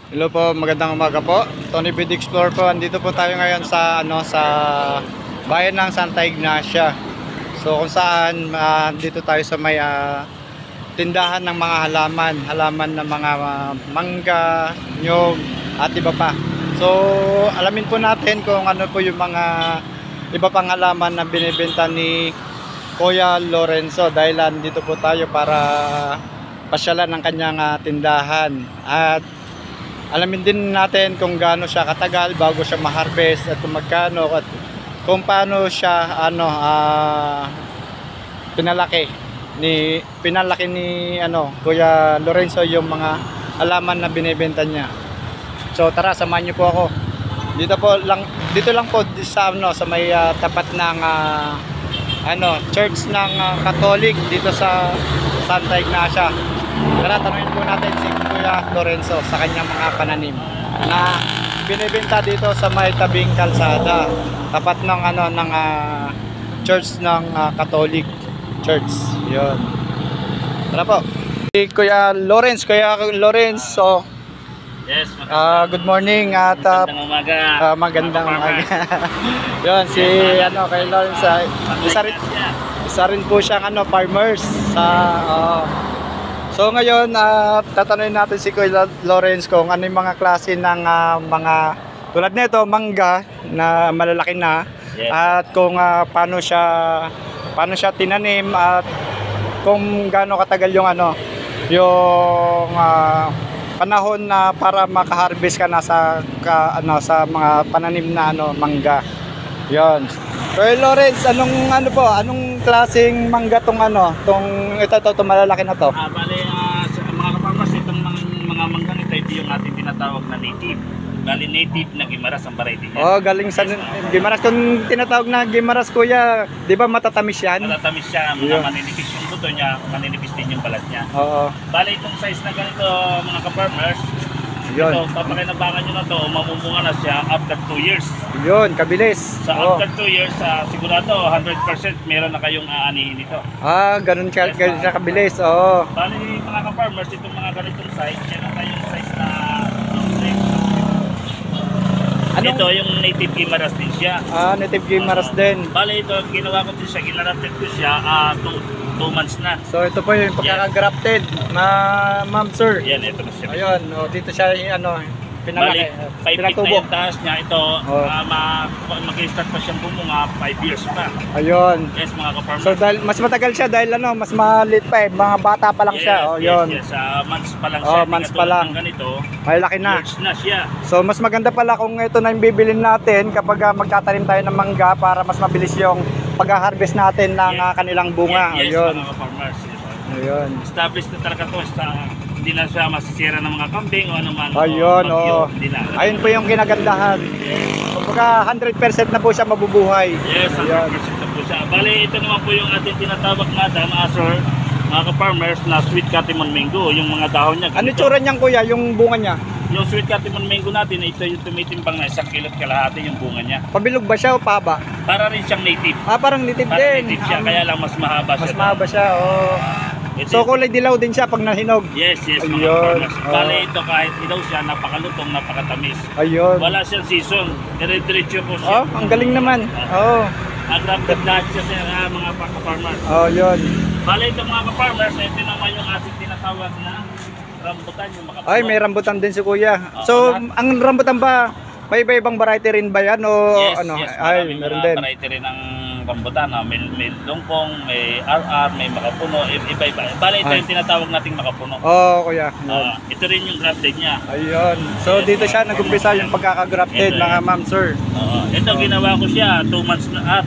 Hello po, magandang umaga po. Tony Bid Explorer po. Andito po tayo ngayon sa sa bayan ng Santa Ignacia. So kung saan dito tayo sa may tindahan ng mga halaman ng mga mangga, nyog at iba pa. So alamin po natin kung ano po yung mga iba pang halaman na binibenta ni Kuya Lorenzo dahil dito po tayo para pasyalan ng kanyang tindahan at alamin din natin kung gaano siya katagal bago siya ma-harvest at kung magkano at kung paano siya pinalaki ni Kuya Lorenzo yung mga halaman na binebenta niya. So tara, samahan niyo po ako. Dito lang po sa may tapat ng church ng Catholic dito sa Santa Ignacia. Tara, tanungin po natin si Kuya Lorenzo sa kanyang mga pananim na binibenta dito sa may tabing kalsada tapat ng church ng Catholic Church. 'Yon. Tara po. Si Kuya Lorenzo. Yes, Good morning at magandang umaga. magandang umaga. 'Yon si kay Lorenzo. Isa rin po siyang farmers sa So ngayon, tatanungin natin si Kuya Lorenzo kung ano yung mga klase ng mga tulad nito, mangga na malalaki na. Yes. At kung paano siya tinanim at kung gaano katagal yung panahon na para maka-harvest ka na sa mga pananim na mangga. 'Yon. Kuya Lorenzo, anong klaseng mangga tong ito malalaki na to? Bale, sa mga kaparmas, itong mga mangga nito, ito yung ating tinatawag na native. Bale, native na Gimaras ang variety niya. Oh, galing sa Gimaras. Kung tinatawag na Gimaras, kuya, 'di ba matatamis yan? Matatamis siya, mga maninipis yung buto niya, maninipis din yung balat niya. Oo. Bale, itong size na ganito, mga kaparmers, Yun. ito, papakinabangan nyo na to, mamumunga na siya after 2 years. Yun, kabilis. Sa after 2 years, sigurado 100% meron na kayong aanihin ito. Ganun siya kabilis. Oo. Bali, mga ka-farmers, itong mga ganitong size, yan ang kayong size na ito yung native Gimaras din siya. Native Gimaras din. Bali, ito, ginawa ko din siya, ginarapted ko siya 2 months na. So ito po yung pagkaka-grafted na ma'am sir. Yan, ito na siya. Ayun, dito siya pinalaki. Bali, 5 feet na yung taas niya. Ito, mag-start pa siyang bumunga 5 years pa. Ayun. Yes, mga ka-farmers. So dahil mas matagal siya dahil mas maliit pa mga bata pa lang siya. Yun. Yes, months pa lang siya. Months pa lang. Ganito, Malaki na. years na siya. So mas maganda pala kung ito na yung bibilin natin kapag magtatanim tayo ng mangga para mas mabilis yung pag-harvest natin ng kanilang bunga. Yes, Ayun. mga ka-farmers. Ayun. Established na talaga to hindi na siya masisira ng mga kambing o anuman. Ayun, bagyo, hindi na. Ayun po yung kinagandahan. Kumbaga 100% na po siya mabubuhay. Yes, 100% na po siya. Bali, ito naman po yung ating tinatawag na Danasor, mga ka-farmers, na sweet catimon mango, yung mga dahon niya. Ano tsura niyan kuya, yung bunga niya? Yung sweet catimon mango natin, ito yung tumitimbang na 1 kilo't kalahati yung bunga niya. Pabilog ba siya o pahaba? Para rin siyang native. Parang native Para din. native siya, kaya lang mas mahaba siya. Mas mahaba siya, oh. So kulay dilaw din siya pag nahinog. Yes, mga Ayun, farmers. oh. Bale, ito kahit ilaw siya, napakalutong, napakatamis. Ayun. Wala siyang season. Dire-diretso po siya. Ang galing naman. Oh. Agrafted lahat siya sa mga farmers. Oh, yun. Bale, ito mga farmers, ito naman yung ating tinatawag na rambutan. Yung Ay, may rambutan din si kuya. So, ang rambutan ba, may iba-ibang variety rin ba yan? O Yes, Ay, meron din. variety rin ng rambutan. May lungkong, may RR, may makapuno, iba-iba. Bale, ito yung tinatawag nating makapuno. Oh, kuya. Ito rin yung grafted niya. Ayun. So, dito siya nag-umpisa yung pagkaka-grafted, mga ma'am, sir. Ito ginawa ko siya 2 months na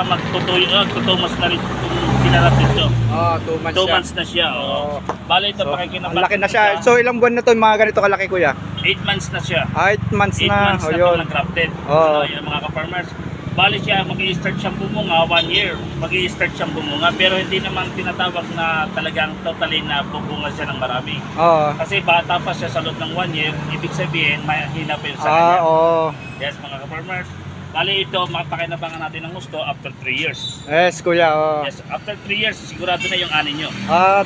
magtutuyo 2 months na rin kinarapid ito. 2 months 2 months na siya. Bale ito Ang laki na siya. So, ilang buwan na to mga ganito kalaki, kuya? 8 months na siya. 8 months 8 na. months na ito nag-grafted. Yung mga ka-farmers. Bali siya, mag-i-start siyang bumunga 1 year. Mag-i-start siyang bumunga. Pero hindi naman tinatawag na talagang totally na bubunga siya ng marami. Kasi bata pa siya sa loob ng 1 year. Ibig sabihin, may hina pa yun sa kanya. Yes, mga ka-farmers. Bali ito, makapakinabangan natin ng gusto after 3 years. Yes, kuya. Yes, after 3 years, sigurado na yung ani nyo.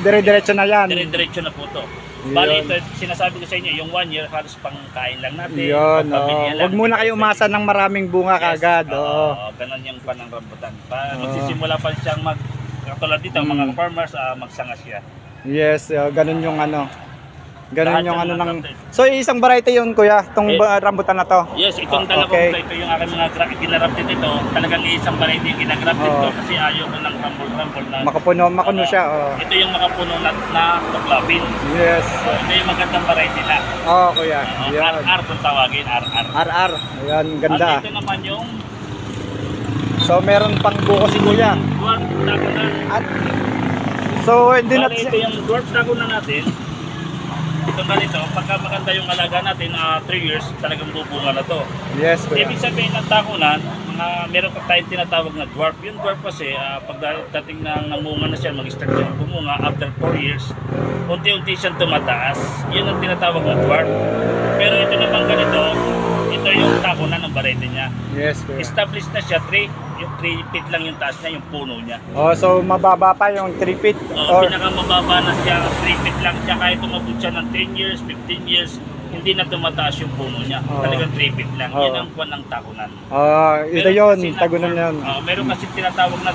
Dire-diretso na yan. Dire-diretso na po to. Bali, Yun. ito, sinasabi ko sa inyo, yung 1 year, halos pang kain lang natin. Yun, pamilya lang. Huwag muna kayo umasa ng maraming bunga kagad. Oo. Ganun yung panang rambutan. Oo. Magsisimula pa siyang katulad dito, mga farmers, magsanga siya. Yes, ganun yung ano. Ganun Lahat yung ng ano mga ng... grafted. So, isang variety yun, kuya, itong Eh, rambutan na to. Yes, itong dalawang okay. ito yung aking mga ginarapted ito. Talagang isang variety yung ginagrafted ko kasi ayaw ko ng rumble na. Makuno siya. Oh. Ito yung makapuno na tuklapin. Yes. So, ito yung magandang variety na. Kuya. Yan. RR kung tawagin, RR. RR. Ayan, ganda. At ito naman yung So, meron pang buko si kuya. dwarf dagonan. At, so, hindi Bali, natin... ito yung dwarf dagonan natin. Ito ganito, pagka maganda yung alaga natin, 3 years, talagang bubunga na to. Yes, kuya. Ibig sabihin ng takunan, meron pa tayong tinatawag na dwarf. Yung dwarf kasi, pagdating ng namunga na siya, mag-start siya ng bumunga, after 4 years, unti-unti siyang tumataas. Yun ang tinatawag na dwarf. Pero ito naman ganito, ito yung takunan ng variety niya. Yes, kuya. Established na siya, yung 3 feet lang yung taas niya, yung puno niya. So mababa pa yung 3 feet. Pinakamababa na siya, 3 feet lang siya, kahit umabot siya ng 10 years, 15 years, hindi na tumataas yung puno niya. Talagang 3 feet lang. Yan ang kuwan ng takunan. Ito yun, tagunan yun. Meron kasi tinatawag na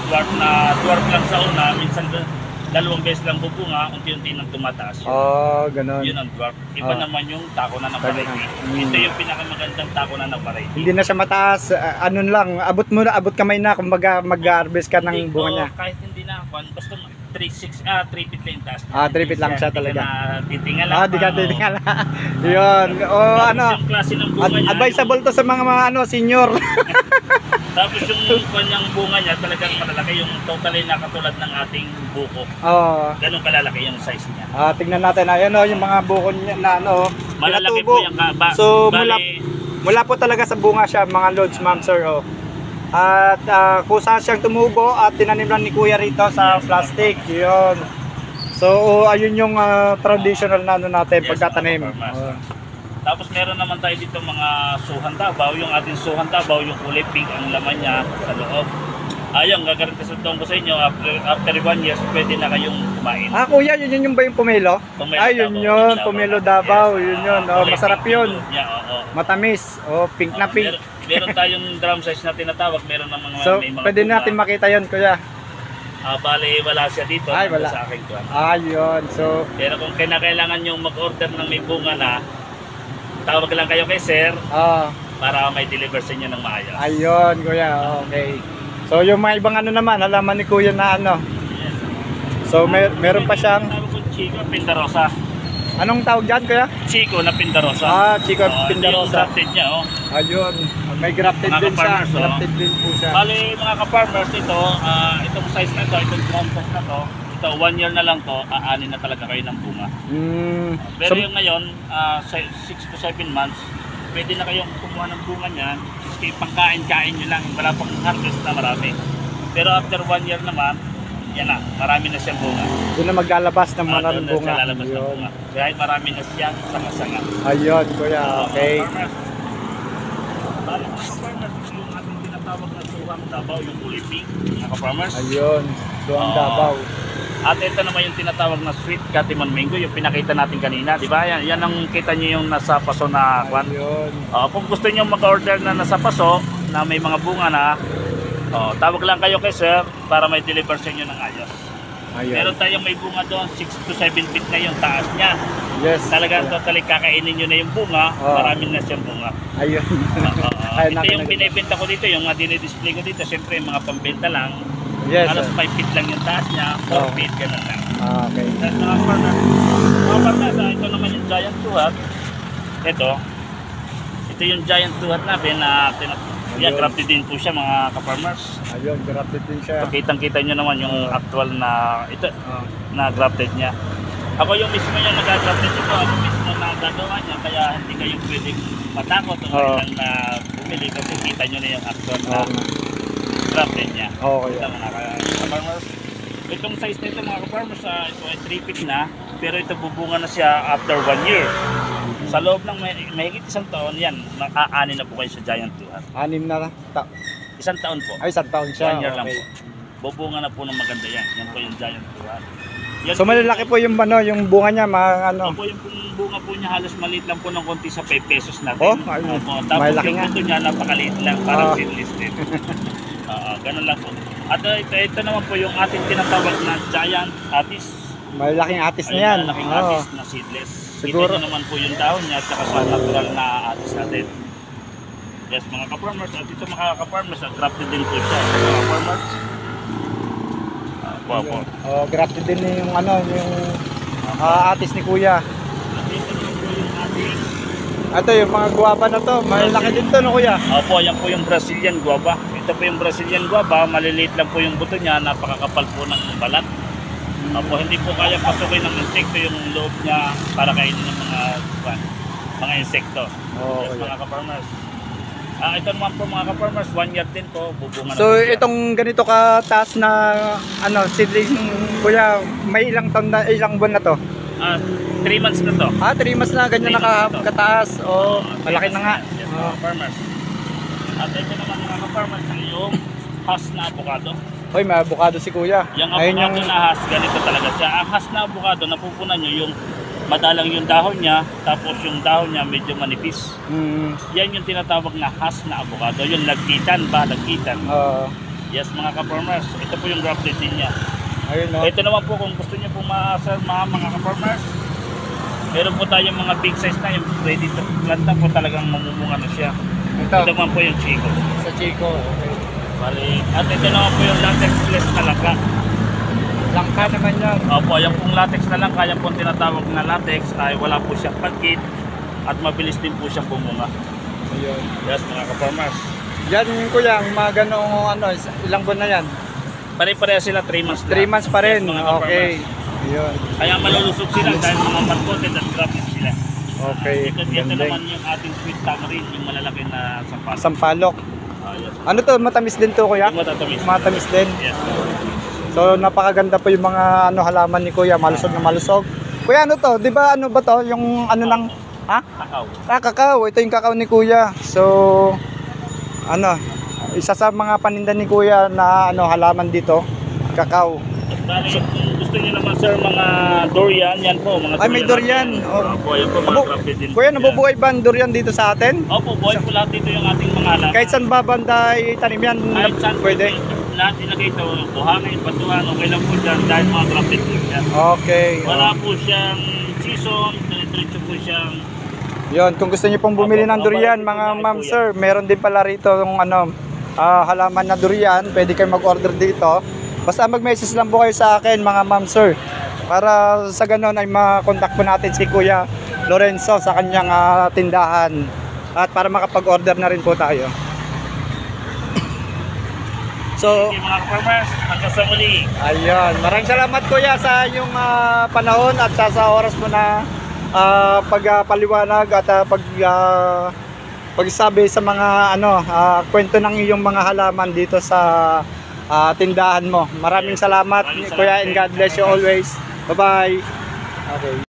dwarf lang sa una, minsan 2 beses lang bubunga, unti-unti nang tumataas. Ganun. Yun ang dwarf. Iba naman yung takunan ng variety. Ito yung pinakamagandang takunan ng variety. Hindi na siya mataas, ano lang, abot kamay na, kumbaga mag-harvest ka ng bunga niya. Kahit hindi na, basta 3 feet lang yung taas. 3 feet lang siya talaga. Titingal Di ka titingala. Yun. Yung klase ng bunga niya. Advisable to sa mga senior. Tapos yung kanyang bunga niya talagang malalaki, yung totally na katulad ng ating buko. Ganun kalalaki yung size niya. Tingnan natin, ayan yung mga buko niya na Malalaki pinatubo. po yung So mula po talaga sa bunga siya, mga loads, ma'am sir. At kusa siyang tumubo at tinaniman ni kuya rito sa plastic. Yun. So ayun yung traditional na natin pagtatanim. Tapos meron naman tayo dito mga suhan Davao, yung ating suhan Davao, yung kulay pink ang laman niya sa loob. Ayun, gagarantisan ko sa inyo, after 1 year, pwede na kayong kumain. Kuya, yun ba yung pomelo? Yun yun, pomelo Davao, yun yun. Masarap yun. Matamis, pink na pink. Meron tayong drum size na tinatawag, meron ng mga So, may mga pwede bunga. natin makita yun, kuya. Bale, wala siya dito. Wala. Sa akin ko. Yun. So, pero kung kailangan yung mag-order ng may bunga na, tawag lang kayo kay sir para may deliver sa inyo ng maayos. Ayun, kuya. Okay. So, yung mga ibang naman, halaman ni kuya na Yes. So, meron pa siyang... Tawag ko Chico Pindarosa. Anong tawag dyan, kuya? Chico na Pindarosa. Chico Ito yung Pindarosa. grafted niya, Ayun. May grafted Mga din siya. ka-farmers, Grafted din po siya. Bali, mga ka-farmers, itong size na ito, itong compost na to, ito, 1 year na lang to, aanin na talaga kayo ng bunga. Pero yung ngayon, 6 to 7 months, pwede na kayong kumuha ng bunga niyan, kasi pangkain-kain nyo lang, wala pang harvest na marami. Pero after 1 year naman, yan na, marami na siyang bunga. Doon na maglalabas ng mga Doon na bunga. siya lalabas ng bunga. Dahil marami na siyang sanga-sanga. Ayun, kuya. Okay. Bali, mga ka-farmers, yung ating tinatawag na suhang Davao, yung kulay pink, mga ka-farmers. Ayun. Doon Davao. At ito naman yung tinatawag na sweet Katiman Mango, yung pinakita natin kanina, di ba? Yan ang kita niyo yung nasa paso na kwan. Ayun. Kung gusto niyo mag-order na nasa paso, na may mga bunga na, tawag lang kayo kay sir para may deliver sa inyo ng ayos. Ayun. Meron tayong may bunga doon, 6 to 7 feet na yung taas niya. Yes. Talagang totally kakainin nyo na yung bunga, marami na siyang bunga. Ayun. Ito yung binibenta ko dito, yung mga dinidisplay ko dito, siyempre yung mga pambenta lang. Yes. Halos 5 feet lang yung taas niya, 4 feet, ganun lang. Okay. At mga partners, ito naman yung giant tuhat. Ito yung giant tuhat natin na grafted din po siya, mga ka-farmers. Ayun, grafted din siya. Kitang-kita nyo naman yung actual na na grafted niya. Ako yung mismo yung nag-grafted ito, ako mismo na gagawa niya, kaya hindi kayo pwedeng matakot o kailang na bumili kasi kita nyo na yung actual na grafted niya. Okay. Ito mga ka-farmers. Itong size nito mga ka-farmers, ito ay 3 feet na, pero ito bubunga na siya after 1 year. Sa loob ng mahigit 1 taon, yan, aanin na po kayo sa giant tuhat. 6 na 1 taon po. 1 taon siya. 1 year lang po. Bubunga na po ng maganda yan. Yan po yung giant tuhat. Yan So malalaki po yung ano, yung bunga niya, ano. Opo, yung bunga po niya halos maliit lang po ng konti sa 5 pesos natin. Oh, ay, Opo, tapos malaki yung nga. buto niya napakaliit lang, parang Ah. seedless din. Ganun lang po. At ito naman po yung ating tinatawag na giant atis. Malaking atis na Ay, yan. malaking Oo. atis na seedless. Siguro. Kita nyo naman po yung dahon niya at saka sa natural na atis natin. Yes, mga ka-farmers. At ito mga ka-farmers, grafted din po siya. Mga ka-farmers. Opo. Oh, grafted din yung ano, yung atis ni Kuya. At ito naman po yung ating Ito yung mga guwaba na to, malaki din to no Kuya. Opo, yan po yung Brazilian guava. Ito po yung Brazilian guava, maliliit lang po yung buto niya, napakakapal po ng balat. Opo, hindi po kaya pasukin ng insekto yung loob niya para kainin ng mga insekto. Oh, Yes, Kuya. mga ka-farmers. Ito naman po mga ka-farmers, 1 year din po, bubunga na So po siya. itong ganito kataas na ano, seedling Kuya, may ilang taon na, ilang buwan na to? 3 months na to. 3 months na ganyan 3 months na to. nakakataas. Oh, malaki na nga. Yes, Oh. mga farmers. At ito naman mga ka-farmers, yung has na avocado. Hoy, may avocado si Kuya. Yung Ayun avocado na has, ganito talaga siya. Ang has na avocado, napupunan nyo yung madalang yung dahon niya, tapos yung dahon niya medyo manipis. Yan yung tinatawag na has na avocado. Yung lagkitan ba? Lagkitan. Yes, mga ka-farmers. Ito po yung grafted din niya. Ayun no. Ito naman po kung gusto niyo po ma-sir mga ka-farmers. Meron po tayong mga big size na yung ready to plant na po talagang mamumunga na siya. Ito Ito, naman po yung chico. sa Chico. Okay. Bali, at ito naman po yung latex less na langka. Langka naman yan. Opo, yung pong latex na langka, yung pong tinatawag na latex ay wala po siyang pagkit at mabilis din po siyang bumunga. Ayun. Yes, mga ka-farmers. Yan Kuya, ang mga ganong ano, ilang buwan na yan? Pare-pareha sila 3 months na. 3 months pa rin. Yes, mga Okay. ka-farmers. Ayun. Kaya malulusog sila dahil mga markoted at grafted sila. Okay. Ito Ganda. naman yung ating sweet tamarind, yung malalaki na sampalok. Sampalok. Yes. Ano to? Matamis din to Kuya? Yung matatamis. Matamis din. Yes. So napakaganda po yung mga ano halaman ni Kuya, malusog na malusog. Kuya, ano to? 'Di ba ano ba to? Yung ano ng Kakao. kakao. Ito yung kakao ni Kuya. So ano, isa sa mga paninda ni Kuya na ano halaman dito, kakao. At bali, kung gusto niyo naman sir, mga durian, yan po. Mga Ay, may durian. Oh. Opo, yan po, mga Abo, grafted din. Kuya, po yan. nabubuhay ba ang durian dito sa atin? Opo, buhay po lahat dito yung ating mga halaman. Kahit saan ba banda itanim yan? Kahit saan Pwede? Lahat ilagay ito, buhangin, batuhan, okay lang po dyan dahil mga grafted po yan. Okay. Wala po siyang season, diretso po siyang Yon, kung gusto niyo pong bumili Opo, ng durian, opo, mga opo, ma'am opo, sir, meron din pala rito yung ano, halaman na durian, pwede kayo mag-order dito. Basta mag-message lang po kayo sa akin, mga ma'am sir, para sa ganon ay ma-contact po natin si Kuya Lorenzo sa kanyang tindahan at para makapag-order na rin po tayo. So, okay, mga farmers, hanggang sa muli. ayun. Maraming salamat Kuya sa iyong panahon at sa oras mo na pagpaliwanag at pagsabi sa mga ano kwento ng iyong mga halaman dito sa tindahan mo. Maraming salamat Maraming Kuya, salamat. and God bless you always. Bye-bye. Okay.